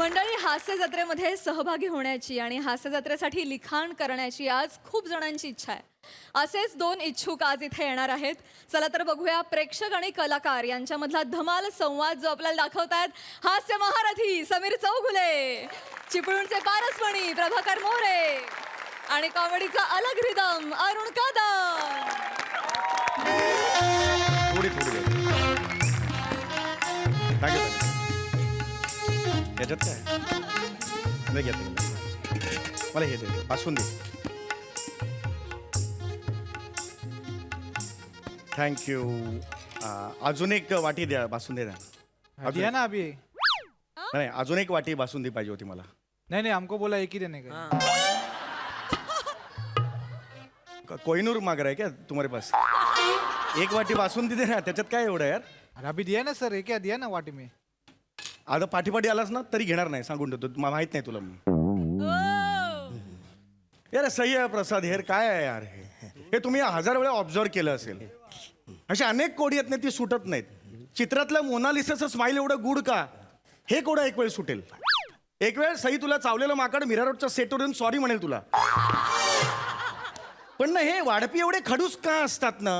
मंडळी, हास्य जत्रेमध्ये सहभागी होण्याची आणि हास्य जत्रेसाठी लिखाण करण्याची आज खूप जणांची इच्छा आहे. असेच दोन इच्छुक आज इथे येणार आहेत. चला तर बघूया प्रेक्षक आणि कलाकार यांच्यामधला धमाल संवाद जो आपल्याला दाखवतायत हास्य महारथी समीर चौगुले, चिपळूणचे पारसमणी प्रभाकर मोरे आणि कॉमेडीचा अलग रिदम अरुण कदम. थोडी याच्यात काय नाही घेत मला हे दे पासून दे. थँक्यू. अजून एक वाटी द्या बासुंदी द्या. दिया ना अभी. नाही अजून एक वाटी बासुंदी पाहिजे होती मला. नहीं हमको बोला एक ही देने का. कोहिनूर माग रहा है क्या तुम्हारे पास? एक वाटी बासुंदी दे ना, त्याच्यात काय एवढं यार. अरे अभी दिया ना सर, एक क्या दिया ना वाटी में. आता पाठीपाठी आलास ना तरी घेणार नाही, सांगून ठेवतो. मला माहित नाही तुला मी. यार सही आहे प्रसाद हेर, काय आहे यार हे तुम्ही 1000 वेळा ऑब्झर्व केलं असेल. अशी अनेक कोडी आहेत ना ती सुटत नाहीत. चित्रातलं मोनालिसाचं स्माईल एवढं गुड का हे कोडं एक वेळ सुटेल. एक वेळ सही तुला चावलेलं माकड मीरा रोडच्या सेटवर येऊन सॉरी म्हणेल तुला. पण ना हे वाढपी एवढे खडूस का असतात ना,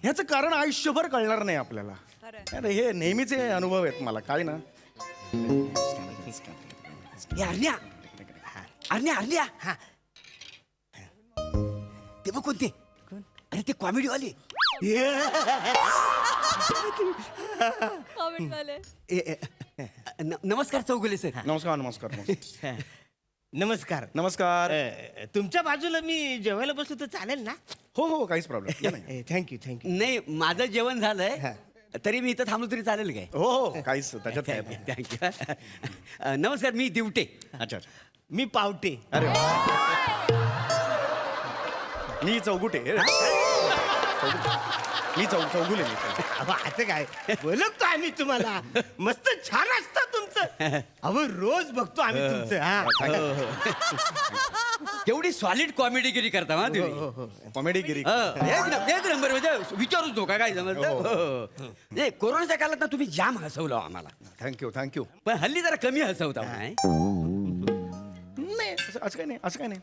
ह्याचं कारण आयुष्यभर कळणार नाही आपल्याला. अरे हे नेहमीचे अनुभव आहेत मला, काय ना. अर्ण्या अर्ण्या अर्ण्या हा ते बघ कोणते. अरे ते कॉमेडी वाले. कॉमेडीवाले. नमस्कार चौगुले सर. नमस्कार नमस्कार नमस्कार. नमस्कार. नमस्कार. तुमच्या बाजूला मी जेवायला बसलो तर चालेल ना? हो हो काहीच प्रॉब्लेम नाही. Thank you thank you. नाही माझं जेवण झालंय तरी मी इथं थांबलो तरी चालेल काय? हो हो काहीच त्याच्यात काय नाही. थँक्यू. नमस्कार मी दिवटे. अच्छा अच्छा. मी पावटे. अरे वा. मी चौगुटे. मी चौगुले मी. अहो असं काय बोलतो आम्ही तुम्हाला. मस्त छान असतं तुमचं. अहो रोज बघतो आम्ही तुमचं. हा केवढी सॉलिड कॉमेडीगिरी करता हा तुम्ही. कॉमेडीगिरी. एक नंबर म्हणजे विचारूच नका काय समजलं. नाही कोरोनाच्या काळात ना तुम्ही जाम हसवलं आम्हाला. Thank you thank you. पण हल्ली जरा कमी हसवता नाही असं काय नाही असं काय नाही.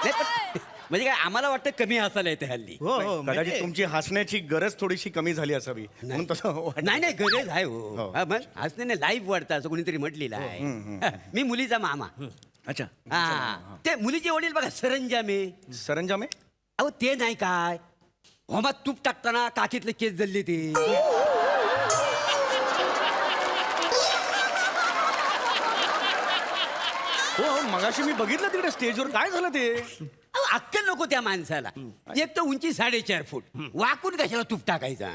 नाही, पण म्हणजे काय आम्हाला वाटतं कमी हसायला येते हल्ली. हो हो कदाचित म्हणजे तुमची हसण्याची गरज थोडीशी कमी झाली असावी म्हणून तसं वाटलं. नाही नाही गरज आहे हो. हो. हा, मग हसण्याने लाईफ वाढतं असं कोणीतरी म्हटलेलं आहे. मी मुलीचा मामा. अच्छा. हा ते मुलीचे वडील बघा सरंजामे. सरंजामे. अहो ते नाही काय होमात तूप टाकताना काकीतले केस जळले ते. हो हो मगाशी मी बघितलं तिकडे स्टेजवर. काय झालं ते? अहो, अक्कल नको त्या माणसाला. एक तर उंची 4.5 फूट. वाकून कशाला तूप टाकायचा?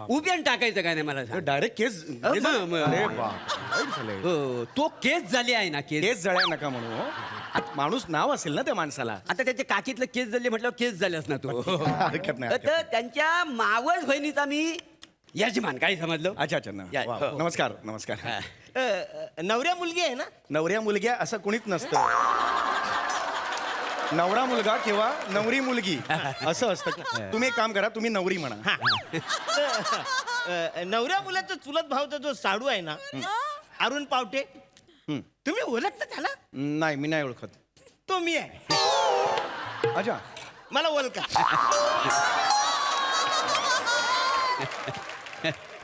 उभ्यान टाकायचं काय नाही मला सांग. डायरेक्ट केस. अरे अरे बाप वाईट झालंय. हो, तो केस झाले आहे ना केस. केस जळ्या नका म्हणू हो. माणूस नाव असेल ना त्या माणसाला. आता त्याच्या काकीतलं केस जळले म्हटल्यावर केस झाल्यास ना तो. हरकत नाही, हरकत तर त्यांच्या मावस बहिणीचा मी यजमान. काय समजलं? अच्छा अच्छा या, वा, हो. नमस्कार नमस्कार. हा. नवऱ्या मुलगी आहे ना? नवऱ्या मुलग्या असं कोणीच नसतं. नवरा मुलगा किंवा नवरी मुलगी असं असतं. तुम्ही एक काम करा, तुम्ही नवरी म्हणा. नवऱ्या मुलाचा चुलत भावचा जो साडू आहे ना अरुण पावटे, हं. तुम्ही ओळखता त्याला? नाही मी नाही ओळखत. तो मी आहे. अच्छा. मला ओळखा.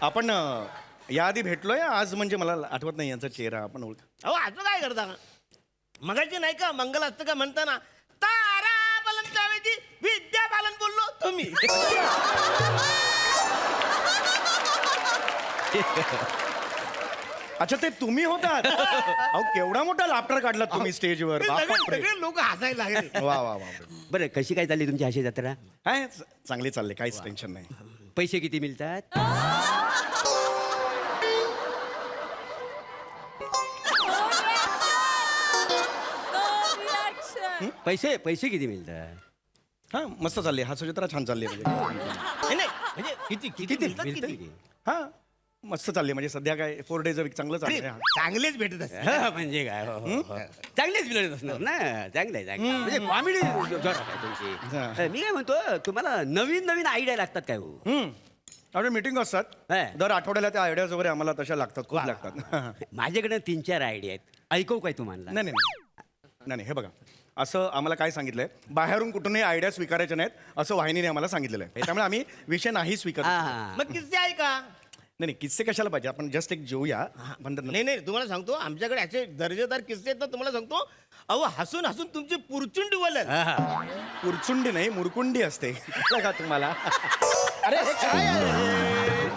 आपण याआधी भेटलोय आज, म्हणजे मला आठवत नाही यांचा चेहरा. आपण ओळख. अहो असं काय करता? मगाशी नाही का मंगल असतं का म्हणताना तारा बालनच्या ऐवजी विद्या बालन बोललो तुम्ही. अच्छा ते तुम्ही होतात. अहो केवढा मोठा लाफ्टर काढला तुम्ही स्टेजवर. बापरे. सगळे लोक हसायला लागले. वा वा वा. बरं कशी काय चालली तुमची अशी जत्रा? काय चांगले चालले, काहीच टेन्शन नाही. पैसे किती मिळतात? पैसे पैसे किती मिळतात? हा मस्त चालले. हा जत्रा छान चालली म्हणजे. नाही, नाही, म्हणजे किती किती मिळतात मिळतं किती? किती? हा मस्त चालले म्हणजे सध्या काय 4 days a week चांगलं अरे, चाललंय. चांगलेच भेटत असतात. हा, म्हणजे काय हो, हो, हो. चांगलेच मिळत असणार ना. चांगलं आहे चांगलं आहे. म्हणजे कॉमेडी जोरात आहे तुमची. हा. मी काय म्हणतो तुम्हाला नवीन नवीन आयडिया लागतात काय हो? आपल्या मीटिंग असतात हा. दर आठवड्याला त्या आयडियाज वगैरे आम्हाला तशा लागतात खूप लागतात माझ्याकडे 3-4 आयडिया आहेत ऐकू काय तुम्हाला नाही नाही नाही हे बघा असं आम्हाला काय सांगितलंय बाहेरून कुठूनही आयडिया स्वीकारायच्या नाहीत असं वाहिनीने आम्हाला सांगितलेलं आहे त्यामुळे आम्ही विषय नाही स्वीकारत हा. मग किस्से आहे का नाही किस्से कशाला पाहिजे आपण जस्ट एक जेऊया म्हणतात ना. नाही नाही तुम्हाला सांगतो आमच्याकडे असे दर्जेदार किस्से आहेत ना तुम्हाला सांगतो अहो हसून हसून तुमची पुरचुंडी वलल पुरचुंडी नाही मुरकुंडी असते कळलं का तुम्हाला अरे हे काय आहे?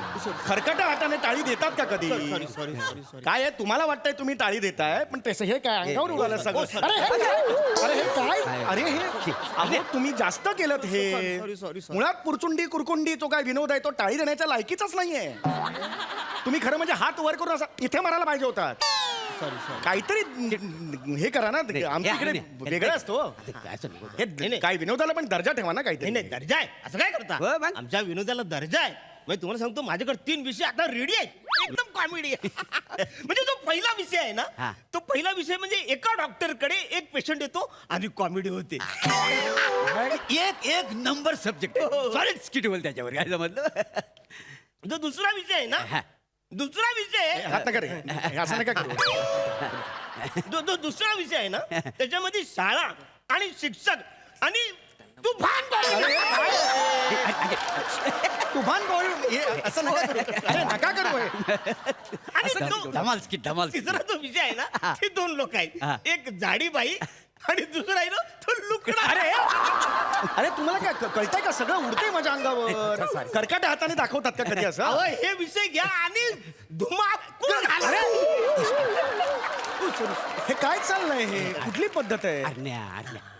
खरकटा हाताने टाळी देतात का कधी सॉरी सॉरी सॉरी सॉरी काय आहे तुम्हाला वाटतंय तुम्ही टाळी देताय पण तसं हे काय अंगावर उडालं सगळं अरे हे काय? अरे हे काय अरे हे अहो तुम्ही जास्त केलं हे Sorry, sorry, sorry. मुळात पुरचुंडी कुरकुंडी तो काय विनोद आहे तो टाळी देण्याच्या लायकीचाच नाहीये तुम्ही खरं म्हणजे हात वर करून असा इथे मारायला पाहिजे होता सॉरी सॉरी काहीतरी हे करा ना आमच्या इकडे वेगळं असतो हे काय विनोदाला पण दर्जा ठेवा ना नाही काहीतरी नाही दर्जा आहे असं काय हो, करता मग? आमच्या विनोदाला दर्जा आहे म्हणजे तुम्हाला सांगतो माझ्याकडे 3 विषय आता रेडी आहेत एकदम कॉमेडी म्हणजे तो पहिला विषय आहे हा. ना तो पहिला विषय म्हणजे एका डॉक्टरकडे एक पेशंट येतो आणि कॉमेडी होते एक नंबर सब्जेक्ट सॉरी स्किट बोल त्याच्यावर काय समजलं जो दुसरा विषय आहे हा. ना दुसरा विषय हात नका रे हे असं नका करू जो दुसरा विषय आहे ना त्याच्यामध्ये शाळा आणि शिक्षक आणि तुफान कॉमेडी. तुफान बॉल असं नका करू अरे नका करू हे. आणि तो धमाल स्किट धमाल तिसरा जो विषय आहे ना ते 2 लोक हा. आहेत एक जाडी बाई आणि दुसरा आहे ना तो लुकडा अरे अरे तुम्हाला काय कळतंय का सगळं उडतंय माझ्या अंगावर कर्कट हाताने दाखवतात का कधी असं अहो हे विषय घ्या आणि धुमाकूळ घाला. हे काय चाललंय हे कुठली पद्धत आहे अरण्या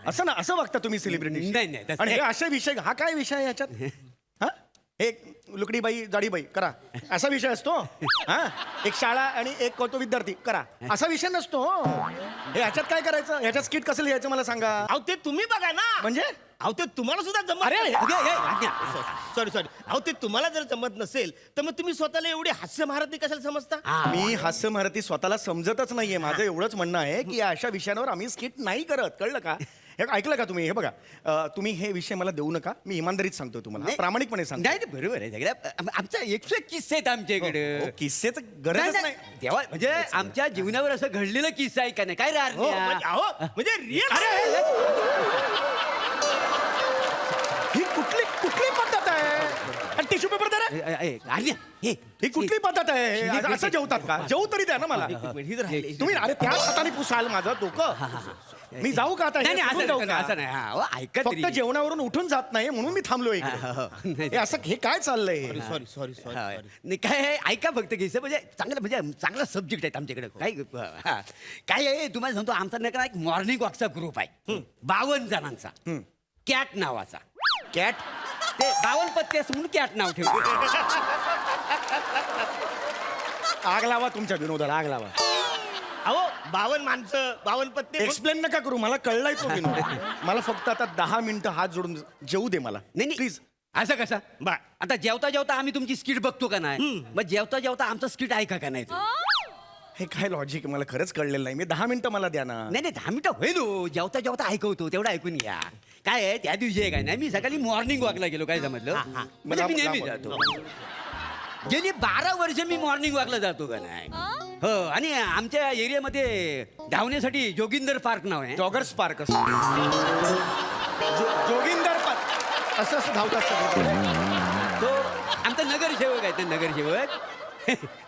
असं ना असं बघता तुम्ही सेलिब्रिटी नाही, नाही, तसं आणि हे नाही. असे विषय हा काय विषय आहे याच्यात हा एक लुकडी बाई जाडी बाई करा असा विषय असतो हा एक शाळा आणि एक तो विद्यार्थी करा असा विषय नसतो हे ह्याच्यात काय करायचं ह्याच्यात स्किट कसं लिहायचं मला सांगा अहो ते तुम्ही बघा ना म्हणजे अहो ते तुम्हाला सुद्धा जमत अरे, नाही. सॉरी सॉरी अहो ते तुम्हाला जर जमत नसेल तर मग तुम्ही स्वतःला एवढे हास्य महारथी कशाला समजता मी हास्य महारथी स्वतःला समजतच नाहीये माझं एवढंच म्हणणं आहे की या अशा विषयांवर आम्ही स्किट नाही करत कळलं का हे ऐकलं का तुम्ही हे बघा तुम्ही हे विषय मला देऊ नका मी इमानदारीत सांगतो तुम्हाला नाही. प्रामाणिकपणे सांगतो नाही नाही, बरोबर आहे सगळ्या आमचा 101 किस्से आहेत आमच्याकडे किस्सेच गरजच नाही तेव्हा म्हणजे आमच्या जीवनावर असं घडलेलं किस्सा आहे का नाही काय हो म्हणजे अहो म्हणजे रिअल ही कुठली कुठली पद्धत आहे टिश्यू पेपर दे रे. ही कुठली पद्धत आहे असं जेवतात का जेवू तरी द्या ना मला तुम्ही अरे त्याच हाताने पुसाल माझं डोकं मी जाऊ का आता हे सोडून जाऊ का? असं नाही हा, हो, ऐका तरी. फक्त जेवणावरून उठून जात नाही म्हणून मी थांबलो हा, हो, इकडे हे असं हे काय चाललंय सॉरी सॉरी सॉरी हा, नाही काय आहे, ऐका फक्त किस्से म्हणजे चांगला सब्जेक्ट आहेत आमच्याकडे काय हा. काय आहे तुम्हाला सांगतो आमचा नाही का एक मॉर्निंग वॉकचा ग्रुप आहे 52 जणांचा कॅट नावाचा कॅट ते 52 पत्ते असं म्हणून कॅट नाव ठेवलं आग लावा तुमच्या विनोदाला आग लावा अहो 52 माणसं 52 पत्ते एक्सप्लेन नका करू मला कळलाय तो विनोद मला फक्त आता 10 मिनिटं हात जोडून जेवू दे मला नाही प्लीज असं कसं बा आता जेवता जेवता आम्ही तुमची स्किट बघतो का नाही मग जेवता जेवता आमचं स्किट ऐका का नाही तुम्ही? हे काय लॉजिक मला खरंच कळलेलं नाही मी 10 मिनिटं मला द्या ना नाही नाही 10 मिनिटं होईल हो. जेवता जेवता ऐकवतो तेवढं ऐकून घ्या काय आहे त्या दिवशी आहे काय नाही मी सकाळी मॉर्निंग वॉकला गेलो काय समजलं म्हणजे मी नेहमी जातो गेली 12 वर्ष मी मॉर्निंग वॉकला जातो का नाही हो आणि आमच्या एरियामध्ये धावण्यासाठी जोगिंदर पार्क नाव आहे जॉगर्स पार्क असं जोगिंदर पार्क असं धावतात सगळे तो आमचा नगरसेवक आहे ते नगरसेवक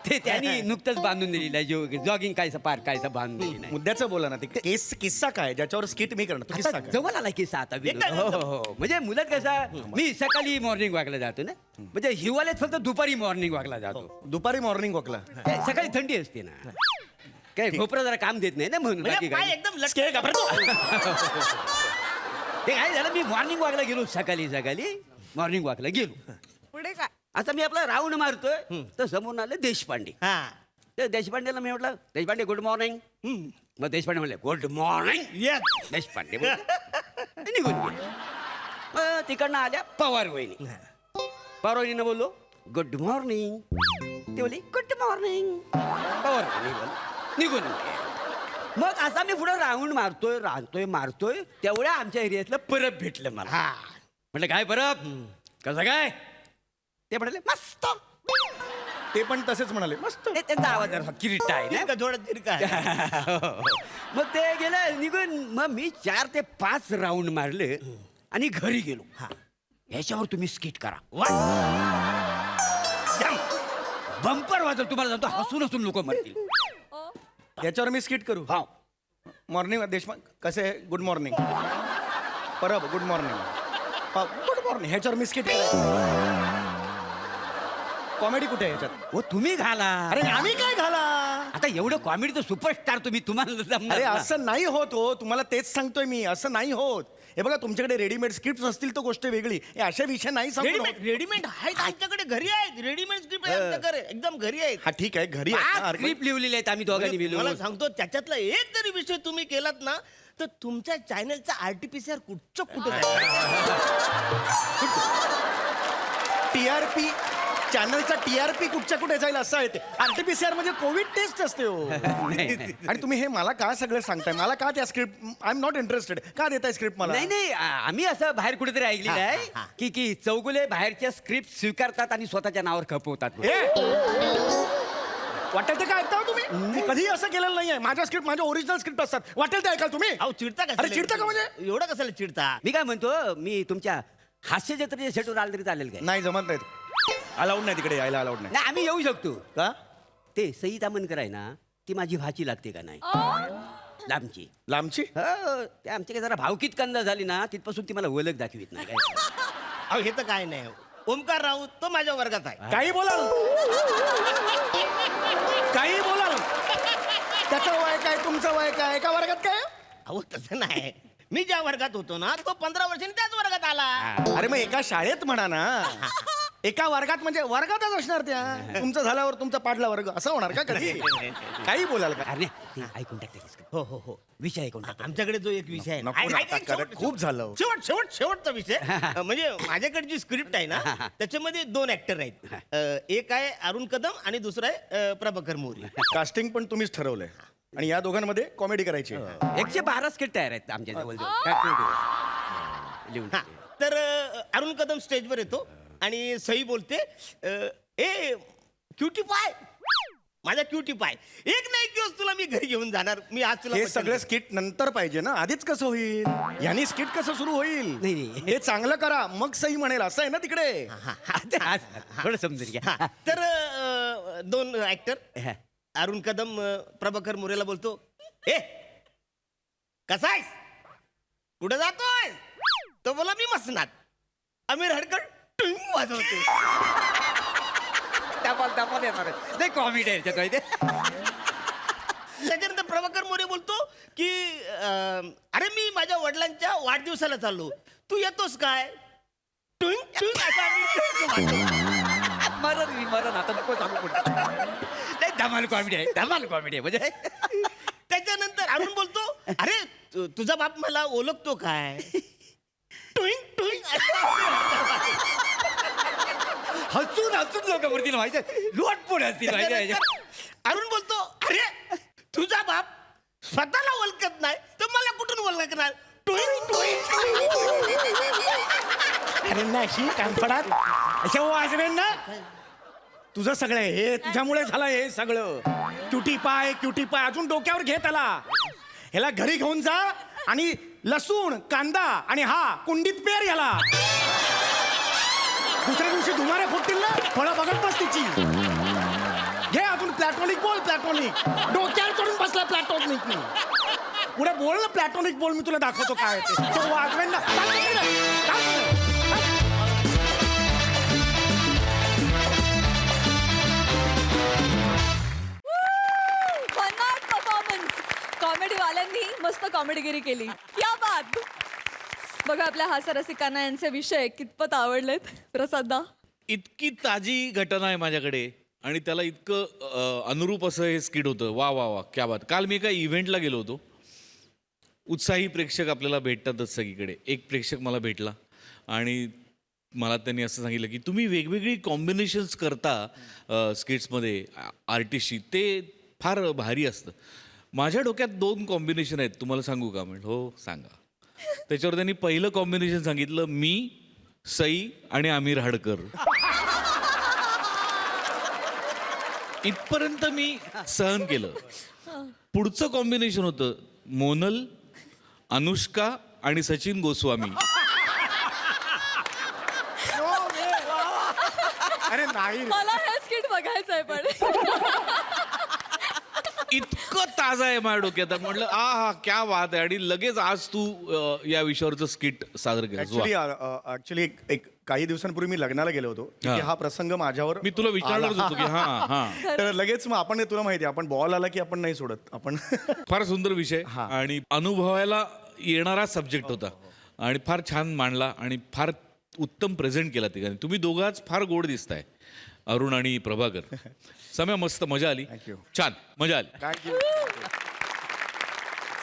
ते त्यांनी नुकतंच बांधून दिलेलं आहे जॉगिंग कायचं पार्क कायचं बांधून दिलेलं आहे मुद्द्याचं बोला ना ते केस किस्सा काय ज्याच्यावर स्किट मी करणार तो किस्सा आता काय जवळ आला किस्सा आता विनोद. हो हो हो म्हणजे मुलात कसा मी सकाळी मॉर्निंग वॉकला जातो ना म्हणजे हिवाळ्यात फक्त दुपारी मॉर्निंग वॉकला जातो दुपारी मॉर्निंग वॉकला काय सकाळी थंडी असते ना काय घोपरा जरा काम देत नाही ना म्हणून बाकी म्हणजे पाय काय एकदम लटके ते काय झालं मी मॉर्निंग वॉकला गेलो सकाळी मॉर्निंग वॉकला गेलो पुढे काय आता मी आपला राऊंड मारतोय तर समोरून आले देशपांडे हा तर देशपांडेला मी म्हटलं देशपांडे गुड मॉर्निंग मग देशपांडे म्हणले गुड मॉर्निंग येस देशपांडे बोलले. निघून गेले मग तिकडनं आल्या पवार वहिनी पवार वहिनीनं बोललो गुड मॉर्निंग ते बोलली गुड मॉर्निंग पवार वहिनी बोलली. निघून गेले. मग असा मी पुढे राऊंड मारतोय तेवढ्या आमच्या एरियातलं परब भेटलं मला म्हटलं काय परब कसं काय ते म्हणाले मस्त. ते पण तसेच म्हणाले मस्त. ते त्यांचा आवाज जरा किरीट आहे ना. तिरका थोडा तिरका आहे. मग ते गेलं निघून. मग मी 4 ते 5 राऊंड मारले आणि घरी गेलो. ह्याच्यावर तुम्ही स्किट करा. बंपर वाजव, तुम्हाला सांगतो हसून हसून लोक मरतील. याच्यावर मी स्किट करू. हा. मॉर्निंग देशपांडे कसे आहे? Good morning. Parab good morning. Good morning. ह्याच्यावर मी स्किट कॉमेडी कुठे आहे ह्याच्यात? हो तुम्ही घाला. अरे आम्ही काय घाला? आता एवढं कॉमेडीचं सुपरस्टार तुम्ही, तुम्हाला जमणार अरे ना. असं नाही होत हो. तुम्हाला तेच सांगतोय मी. असं नाही होत. हे बघा तुमच्याकडे रेडीमेड स्क्रिप्ट असतील तर गोष्ट वेगळी. हे अशा विषय नाही सांगू. रेडीमेड आहेत आमच्याकडे, घरी आहेत रेडीमेड स्क्रिप्ट आहे आमच्याकडे, एकदम घरी आहेत. हा ठीक आहे घरी आहे. हा, हरकत- स्क्रिप्ट लिहिलेले आहेत आम्ही दोघांनी मला मिळून. सांगतो त्याच्यातला एक जरी विषय तुम्ही केलात ना तर तुमच्या चॅनलचा आरटीपीसीआर कुठचं कुठं TRP चॅनलचा TRP कुठच्या कुठे जाईल असं आहे ते. RT-PCR म्हणजे कोविड टेस्ट असते हो. आणि तुम्ही हे मला का सगळं सांगताय? मला का त्या script I am not interested का देताय स्क्रिप्ट मला? नाही आम्ही असं बाहेर कुठेतरी ऐकलेलं आहे की चौगुले बाहेरच्या स्क्रिप्ट स्वीकारतात आणि स्वतःच्या नावावर खपवतात. हे वाटेल ते काय ऐकता हो तुम्ही? मी कधी असं केलेलं नाहीये. माझ्या स्क्रिप्ट माझ्या ओरिजिनल स्क्रिप्ट असतात. वाटेल ते ऐकाल तुम्ही? अहो चिडता का? अरे चिडता का म्हणजे? एवढं कशाला चिडता? मी काय म्हणतो, मी तुमच्या हास्य जत्रेच्या सेटवर आलं तरी चालेल काय? नाही जमत नाहीत. अलाउड नाही तिकडे यायला अलाउड नाही. नाही आम्ही येऊ शकतो. का? ते सई तामणकर आहे ना, ती माझी भाची लागते का नाही? लांबची. लांबची? हो, ते आमच्या काही जरा भावकीत कंदा झाली ना, तिथपासून ती मला ओळख दाखवित नाही काय. अहो हे तर काय नाही. ओमकार राऊत तो माझ्या वर्गात आहे. काही बोलाल काही बोलाल. त्याचं वय काय तुमचं वय काय एका वर्गात काय? अहो तसं नाही. मी ज्या वर्गात होतो ना तो 15 वर्षांनी त्याच वर्गात आला. अरे मग एका शाळेत म्हणा ना. एका वर्गात म्हणजे वर्गातच असणार त्या. तुमचं झाल्यावर तुमचा पाडला वर्ग असं होणार का कधी? काही बोलाल का? अरे नाही, ते ऐकून टाकते हो हो हो. विषय ऐकून टाक. आमच्याकडे जो एक विषय आहे ना, नको ऐक, आता ऐक, करा. शेवट- खूप झालं. शेवटचा विषय म्हणजे माझ्याकडे जी स्क्रिप्ट आहे ना त्याच्यामध्ये 2 ऍक्टर आहेत. एक आहे अरुण कदम आणि दुसरा आहे प्रभाकर मोरे. कास्टिंग पण तुम्हीच ठरवलंय आणि या दोघांमध्ये कॉमेडी करायची. 112 स्किट तयार आहेत आमच्या जवळ लिहून. हा, तर अरुण कदम स्टेजवर येतो आणि सई बोलते ए क्युटी पाय, माझा क्युटी पाय, एक ना एक दिवस तुला मी घरी घेऊन जाणार. मी आज तुला हे पटकन सगळं स्किट नंतर पाहिजे ना. आधीच कसं होईल? यांनी स्किट कसं सुरू होईल? नाही. हे चांगलं करा मग सही म्हणेल असं आहे ना तिकडे. थोडं समजून घ्या. हा, तर 2 ऍक्टर अरुण कदम प्रभाकर मोरेला बोलतो, ए कसा आहेस, कुठे जातोय? तो बोला मी मसनात. आमिर हडकड टुंग वाजवतो. टपाल येणार नाही. कॉमेडी आहे त्याच्यात माहिती आहे? त्याच्यानंतर प्रभाकर मोरे बोलतो की अरे मी माझ्या वडिलांच्या वाढदिवसाला चाललो, तू येतोस काय? टुंग टुंग असा आम्ही मरण आता नको सांगू पुढे. नाही धमाल कॉमेडी आहे म्हणजे. त्याच्यानंतर अरुण बोलतो, अरे तुझा बाप मला ओळखतो काय? टुंग टुंग हसून लोक वरती माहिती लोटपोट असतील माहिती आहे. अरुण बोलतो, अरे तुझा बाप स्वतःला ओळखत नाही तर मला कुठून ओळखणार? टुंग टुंग. अरे नाही कानफडात अशा वाजवेन ना. तुझं सगळं हे तुझ्यामुळे झालं हे सगळं. क्युटी पाय अजून डोक्यावर घे त्याला. ह्याला घरी घेऊन जा आणि लसूण कांदा आणि हा कुंडीत पेर याला. दुसऱ्या दिवशी धुमारे फुटतील ना, फळं बघत बस तिची. घे अजून प्लॅटॉनिक बोल. डोक्यावर चढून बसला प्लॅटॉनिक. पुढे बोल ना प्लॅटॉनिक बोल. मी तुला दाखवतो काय ते. तो वाजवेन ना. कॉमेडीवाल्यांनी मस्त कॉमेडीगिरी केली. या बात. बघा आपल्या हास्यरसिकांना यांचे विषय कितपत आवडलेत. प्रसाददा, इतकी ताजी घटना आहे माझ्याकडे आणि त्याला इतकं अनुरूप असं हे स्किट होतं. वा वा वा क्या बात. काल मी एका इव्हेंटला गेलो होतो. उत्साही प्रेक्षक आपल्याला भेटतातच सगळीकडे. एक प्रेक्षक मला भेटला आणि मला त्यांनी असं सांगितलं की तुम्ही वेगवेगळी कॉम्बिनेशन्स करता स्किट्समध्ये आर्टिस्टशी, ते फार भारी असतं. माझ्या डोक्यात 2 कॉम्बिनेशन आहेत, तुम्हाला सांगू का? म्हणजे हो सांगा. त्याच्यावर त्यांनी पहिलं कॉम्बिनेशन सांगितलं, मी, सई आणि आमिर हडकर. इथपर्यंत मी सहन केलं. पुढचं कॉम्बिनेशन होतं मोनल, अनुष्का आणि सचिन गोस्वामी. अरे नाही रे. मला हे स्किट बघायचं आहे पण इतकं ताजा आहे माझ्या डोक्यात. म्हटलं हा क्या बात आहे. आणि लगेच आज तू या विषयावरचं स्किट सादर केलं. ऍक्च्युली एक काही दिवसांपूर्वी मी लग्नाला गेलो होतो की हा. हा प्रसंग माझ्यावर मी तुला विचारणारच होतो की हा हा तर लगेच मग आपण तुला माहिती आहे, आपण बॉल आला की आपण नाही सोडत आपण. फार सुंदर विषय आणि अनुभवायला येणारा सब्जेक्ट होता आणि फार छान मांडला आणि फार उत्तम प्रेझेंट केला तिघांनी. तुम्ही दोघांच फार गोड दिसताय, अरुण आणि प्रभाकर. समय मस्त मजा आली. Thank you. छान मजा आली. थँक्यू.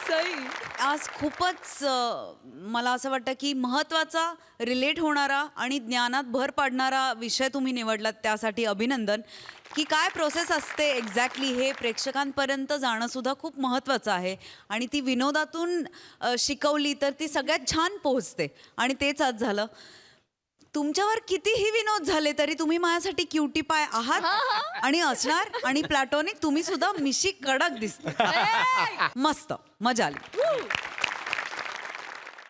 सई आज खूपच मला असं वाटतं की महत्त्वाचा, रिलेट होणारा आणि ज्ञानात भर पाडणारा विषय तुम्ही निवडलात, त्यासाठी अभिनंदन. की काय प्रोसेस असते एक्झॅक्टली हे प्रेक्षकांपर्यंत जाणं सुद्धा खूप महत्त्वाचं आहे आणि ती विनोदातून शिकवली तर ती सगळ्यात छान पोहोचते आणि तेच आज झालं. तुमच्यावर कितीही विनोद झाले तरी तुम्ही माझ्यासाठी क्युटी पाय आहात आणि असणार. आणि प्लॅटॉनिक तुम्ही सुद्धा मिशी कडक दिसता. मस्त मजा आली.